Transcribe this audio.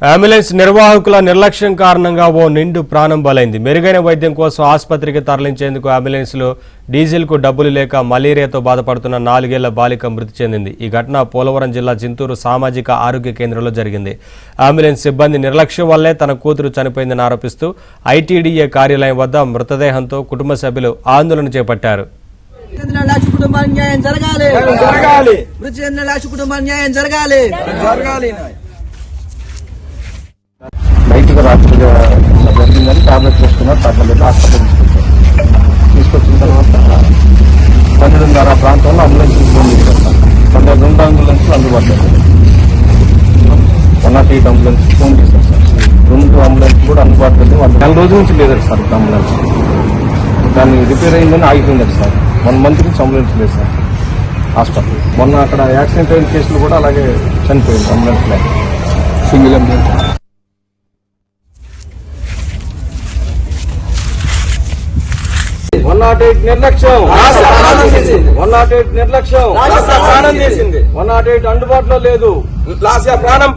Ambulance నిర్వాహకుల నిర్లక్ష్యం కారణంగా ఓ నిండు ప్రాణం బలైంది. మెరుగైన వైద్యం కోసం ఆసుపత్రికి తరలించేందుకు అంబులెన్స్లో డీజిల్కు డబ్బులు లేక మలేరియాతో బాధపడుతున్న 4 ఏళ్ల బాలిక మృతి చెందింది. ఈ ఘటన పోలవరం జిల్లా చింతూరు సామాజిక ఆరోగ్య కేంద్రంలో జరిగింది. అంబులెన్స్ సిబ్బంది నిర్లక్ష్యం వల్లే తన కూతురు చనిపోయిందని ఆరోపిస్తూ ఐటీడీఏ కార్యాలయం వద్ద మృతదేహంతో కుటుంబ సభ్యులు ఆందోళన చేపట్టారు. బయటికి రాత్రిగా జరిగిందని టాబ్లెట్ వేసుకున్నారు. టాబ్లెట్ హాస్పిటల్ తీసుకొచ్చిన తర్వాత 12:30 ప్రాంతంలో అంబులెన్స్ ఫోన్ చేశారు. 2 అంబులెన్స్ అందుబాటులో 108 అంబులెన్స్ ఫోన్ చేశారు సార్. 2 అంబులెన్స్ కూడా అందుబాటులో ఉంది. 4 రోజుల నుంచి లేదు సార్ అంబులెన్స్. దాన్ని రిపేర్ అయిందని ఆగిపోయింది సార్. 1 మంత్ నుంచి అంబులెన్స్ లేదు సార్ హాస్పిటల్. మొన్న అక్కడ యాక్సిడెంట్ అయిన కేసులు కూడా అలాగే చనిపోయింది అంబులెన్స్ లేదు. సింగిల్ అంబులెన్స్ 108 నిర్లక్ష్యం 108 నిర్లక్ష్యం 108 అందుబాటులో లేదు. ప్రాణం